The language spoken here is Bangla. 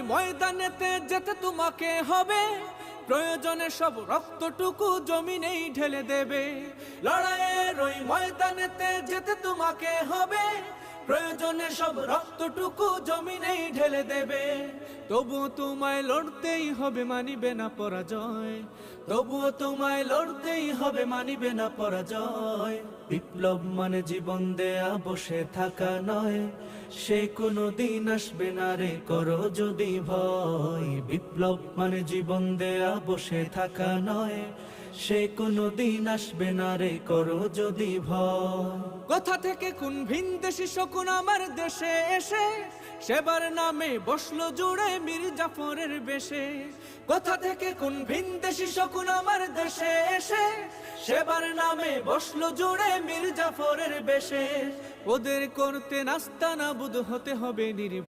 ময়দানেতে যেতে তোমাকে হবে, প্রয়োজনে সব রক্তটুকু জমিনেই ঢেলে দেবে। লড়াইয়ের ওই ময়দানেতে যেতে তোমাকে হবে, প্রয়োজনে সব রক্তটুকু জমিনেই ঢেলে দেবে। তবুও তোমায় লড়তেই হবে, মানিবে না পরাজয়। তবুও তোমায় লড়তেই হবে, মানিবে না পরাজয়। বিপ্লব মানে জীবন দেয়া বসে থাকা নয়, সে কোনো দিন আসবে না রে করো যদি ভয়। বিপ্লব মানে জীবন দেয়া বসে থাকা নয়, সে কোনো দিন আসবে না রে করো যদি ভয়। কোথা থেকে কোন ভিনদেশি শকুন আমার দেশে এসে সেবার নামে বসলো জুড়ে মীর জাফরের বেশে। কোথা থেকে কোন ভিনদেশি শকুন আমার দেশে এসে সেবার নামে বসলো জুড়ে মীর জাফরের বেশে। ওদের করতে নাস্তানাবুদ হতে হবে নির্ভীক।